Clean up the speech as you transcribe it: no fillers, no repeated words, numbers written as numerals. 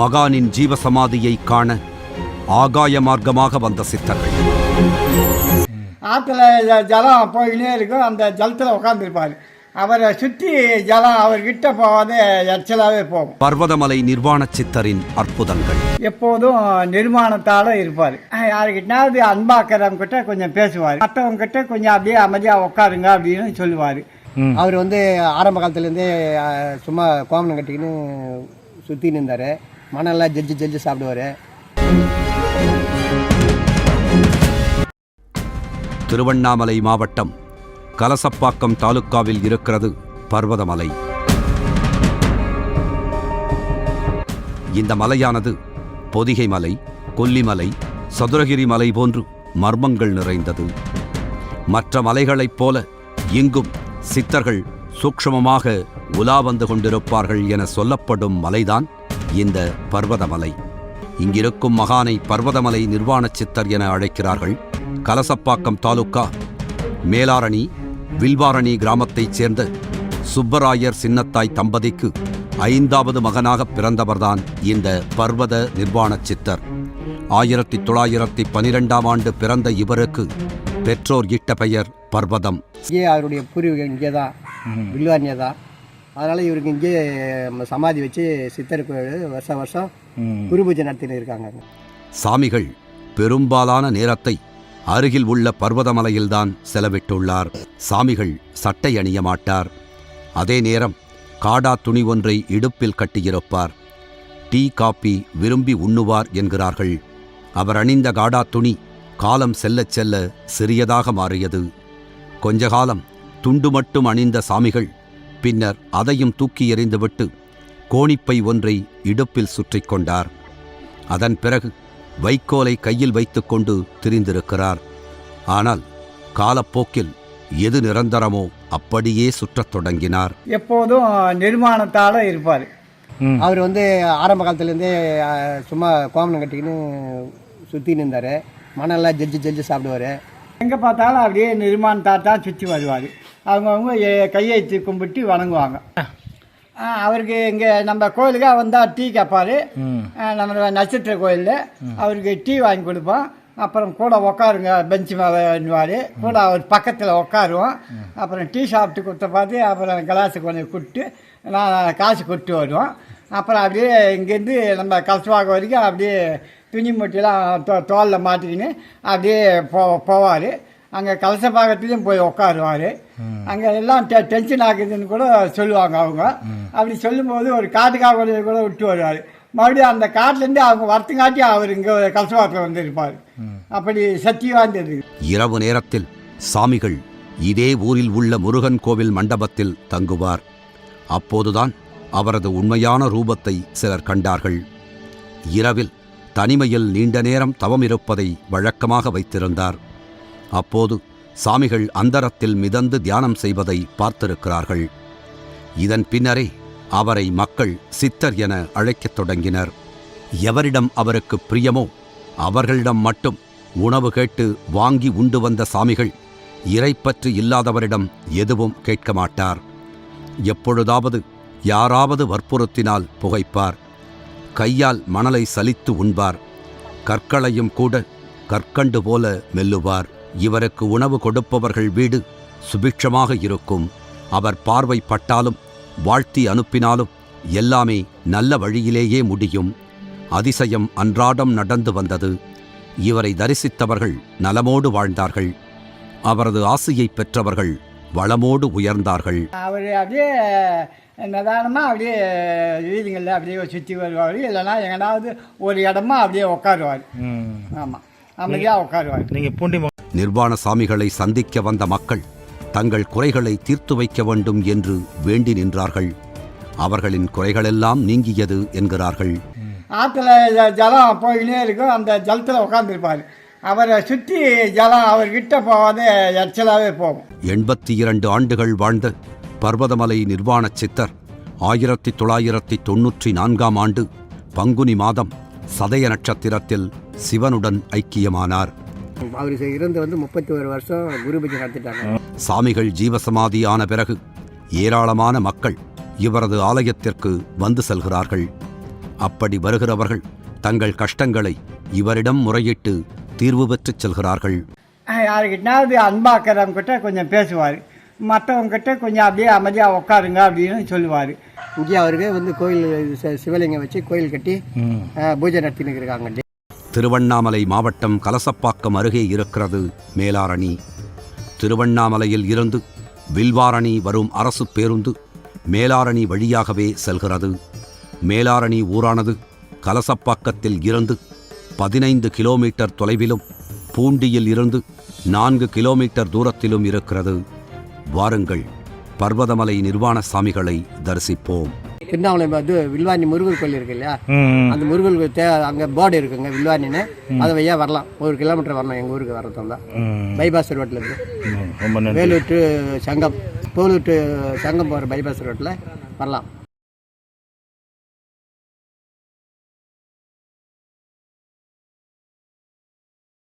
மகானின் ஜீவசமாதியை காண ஆகாய மார்க்கமாக வந்த சித்தர்கள். ஆற்றுல ஜலம் போயினே இருக்கும், அந்த ஜலத்தில் உட்காந்துருப்பார். அவரை சுற்றி ஜலம் அவர்கிட்ட போகாத எச்சலாகவே போகும். பர்வதமலை நிர்வாண சித்தரின் அற்புதங்கள். எப்போதும் நிர்மாணத்தால் இருப்பார். யாருக்கிட்டாவது அன்பாக்கிறவங்க கிட்ட கொஞ்சம் பேசுவார், மற்றவங்க கிட்ட கொஞ்சம் அப்படியே அமைதியாக உட்காருங்க அப்படின்னு சொல்லுவார். அவர் ஆரம்ப காலத்துலேருந்தே சும்மா கோமனம் கட்டிக்கின்னு சுற்றி நின்றார். மணல்லாம் ஜெல்ஜி சாப்பிடுவார். திருவண்ணாமலை மாவட்டம் கலசப்பாக்கம் தாலுக்காவில் இருக்கிறது பர்வதமலை. இந்த மலையானது பொதிகை மலை, கொல்லிமலை, சதுரகிரி மலை போன்று மர்மங்கள் நிறைந்தது. மற்ற மலைகளைப் போல இங்கும் சித்தர்கள் சூக்ஷ்மமாக உலா வந்து கொண்டிருப்பார்கள் என சொல்லப்படும் மலைதான் இந்த பர்வதமலை. இங்கிருக்கும் மகானை பர்வதமலை நிர்வாண சித்தர் என அழைக்கிறார்கள். கலசப்பாக்கம் தாலுக்கா மேலாரணி வில்வாரணி கிராமத்தைச் சேர்ந்த சுப்பராயர் சின்னத்தாய் தம்பதிக்கு 5வது மகனாக பிறந்தவர்தான் இந்த பர்வத நிர்வாண சித்தர். 1912ஆம் ஆண்டு பிறந்த இவருக்கு பெற்றோர் இட்ட பெயர் பர்வதம். இங்கே அவருடைய பூர்வீகம் இங்கே தான், வில்வாரணியா தான். அதனால் இவருக்கு இங்கே சமாதி வச்சு சித்தருக்கு வருஷம் குரு பூஜை நடத்தின்னு இருக்காங்க. சாமிகள் பெரும்பாலான நேரத்தை அருகில் உள்ள பர்வதமலையில்தான் செலவிட்டுள்ளார். சாமிகள் சட்டை அணிய மாட்டார். அதே நேரம் காடா துணி ஒன்றை இடுப்பில் கட்டியிருப்பார். டீ காப்பி விரும்பி உண்ணுவார் என்கிறார்கள். அவர் அணிந்த காடா துணி காலம் செல்லச் செல்ல சிறியதாக மாறியது. கொஞ்ச காலம் துண்டு மட்டும் அணிந்த சாமிகள் பின்னர் அதையும் தூக்கி எறிந்துவிட்டு கோணிப்பை ஒன்றை இடுப்பில் சுற்றி கொண்டார். அதன் பிறகு வைக்கோலை கையில் வைத்துக்கொண்டு திரிந்திருக்கிறார். ஆனால் காலப்போக்கில் எது நிரந்தரமோ அப்படியே சுற்றத் தொடங்கினார். எப்போதும் நிர்மாணத்தால் இருப்பார். அவர் ஆரம்ப காலத்துலேருந்தே சும்மா கோமனம் கட்டிக்கின்னு சுற்றி நின்றார். மணல்லாம் ஜெல்ஜி சாப்பிடுவார். எங்கே பார்த்தாலும் அப்படியே நிர்மாணத்தாத்தான் சுற்றி வருவார். அவங்கவுங்க கையை கும்பிட்டு வணங்குவாங்க. அவருக்கு இங்கே நம்ம கோயிலுக்காக வந்தால் டீ கேட்பார். நம்ம நட்சத்திர கோயிலில் அவருக்கு டீ வாங்கி கொடுப்போம். அப்புறம் கூட உட்காருங்க பெஞ்சு மேலேன்னுவார். கூட அவர் பக்கத்தில் உட்காருவோம். அப்புறம் டீ சாப்பிட்டு கொடுத்த பார்த்து அப்புறம் கிளாஸு கொஞ்சம் கொடுத்து நான் காசு கொடுத்து வருவோம். அப்புறம் அப்படியே இங்கேருந்து நம்ம கலசுவாக வரைக்கும் அப்படியே துணி மூட்டையெல்லாம் தோலில் மாட்டிக்கின்னு அப்படியே போவார். அங்கே கலசப்பாக்கத்துலேயும் போய் உட்காருவார். அங்கே எல்லாம் டென்ஷன் ஆகுதுன்னு கூட சொல்லுவாங்க அவங்க. அப்படி சொல்லும்போது ஒரு காட்டுக்காக கூட விட்டு வருவார். மறுபடியும் அந்த காட்டிலேருந்து அவங்க வரத்துங்காட்டி அவர் இங்கே கலசப்பாக்கத்தில் வந்துருப்பார். அப்படி சக்தி வாய்ந்தது. இரவு நேரத்தில் சாமிகள் இதே ஊரில் உள்ள முருகன் கோவில் மண்டபத்தில் தங்குவார். அப்போதுதான் அவரது உண்மையான ரூபத்தை சிலர் கண்டார்கள். இரவில் தனிமையில் நீண்ட நேரம் தவம் இருப்பதை வழக்கமாக வைத்திருந்தார். அப்போது சாமிகள் அந்தரத்தில் மிதந்து தியானம் செய்வதை பார்த்திருக்கிறார்கள். இதன் பின்னரே அவரை மக்கள் சித்தர் என அழைக்கத் தொடங்கினர். எவரிடம் அவருக்கு பிரியமோ அவர்களிடம் மட்டும் உணவு கேட்டு வாங்கி உண்டு வந்த சாமிகள் இறைப்பற்று இல்லாதவரிடம் எதுவும் கேட்க மாட்டார். எப்பொழுதாவது யாராவது வற்புறுத்தினால் புகைப்பார். கையால் மணலை சலித்து உண்பார். கற்களையும் கூட கற்கண்டு போல மெல்லுவார். இவருக்கு உணவு கொடுப்பவர்கள் வீடு சுபிட்சமாக இருக்கும். அவர் பார்வை பட்டாலும் வாழ்த்தி அனுப்பினாலும் எல்லாமே நல்ல வழியிலேயே முடியும். அதிசயம் அன்றாடம் நடந்து வந்தது. இவரை தரிசித்தவர்கள் நலமோடு வாழ்ந்தார்கள். அவரது ஆசையை பெற்றவர்கள் வளமோடு உயர்ந்தார்கள். அவர் அப்படியே நிதானமாக அப்படியே வீதிகளில் அப்படியே சுற்றி வருவார். இல்லைன்னா எங்கனாவது ஒரு இடமா அப்படியே உட்காருவார். ஆமாம், அமைதியாக உட்காருவார். நீங்கள் நிர்வாண சாமிகளை சந்திக்க வந்த மக்கள் தங்கள் குறைகளை தீர்த்து வைக்க வேண்டும் என்று வேண்டி நின்றார்கள். அவர்களின் குறைகளெல்லாம் நீங்கியது என்கிறார்கள். ஆற்றுல ஜலம் போயினே இருக்கும், அந்த ஜலத்தில் உட்காந்துருப்பார். அவரை சுற்றி ஜலம் அவர்கிட்ட போகாத எச்சலாகவே போகும். 82 ஆண்டுகள் வாழ்ந்த பர்வதமலை நிர்வாண சித்தர் 1994ஆம் ஆண்டு பங்குனி மாதம் சதய நட்சத்திரத்தில் சிவனுடன் ஐக்கியமானார். அவர் இருந்து 31 வருஷம் குரு பூஜை நடத்திட்டாங்க. சாமிகள் ஜீவசமாதி ஆன பிறகு ஏராளமான மக்கள் இவரது ஆலயத்திற்கு வந்து செல்கிறார்கள். அப்படி வருகிறவர்கள் தங்கள் கஷ்டங்களை இவரிடம் முறையிட்டு தீர்வு பெற்றுச் செல்கிறார்கள். யாருக்கிட்டாவது அன்பாக்கிறவங்கிட்ட கொஞ்சம் பேசுவார், மற்றவங்கிட்ட கொஞ்சம் அப்படியே அமைதியாக உட்காருங்க அப்படின்னு சொல்லுவார். இங்கே அவருக்கு வந்து கோயில் சிவலிங்கம் வச்சு கோயில் கட்டி பூஜை நடத்தின்னு இருக்காங்க. திருவண்ணாமலை மாவட்டம் கலசப்பாக்கம் அருகே இருக்கிறது மேலாரணி. திருவண்ணாமலையில் இருந்து வில்வாரணி வரும் அரசு பேருந்து மேலாரணி வழியாகவே செல்கிறது. மேலாரணி ஊரானது கலசப்பாக்கத்தில் இருந்து 15 கிலோமீட்டர் தொலைவிலும் பூண்டியில் இருந்து 4 கிலோமீட்டர் தூரத்திலும் இருக்கிறது. வாருங்கள், பர்வதமலை நிர்வாண சாமிகளை தரிசிப்போம். திருவண்ணாமலை வந்து வில்வாணி முருகர் கோயில் இருக்கு இல்லையா, அந்த முருகர் கோயில் அங்கே போர்டு இருக்குங்க வில்வாணின்னு. அதை வழியா வரலாம், 1 கிலோமீட்டர் வரணும் எங்கள் ஊருக்கு வரதான் தான். பைபாஸ் ரோட்லேருந்து வேலூர் டு சங்கம், போலூர் டு சங்கம் போகிற பைபாஸ் ரோட்டில் வரலாம்.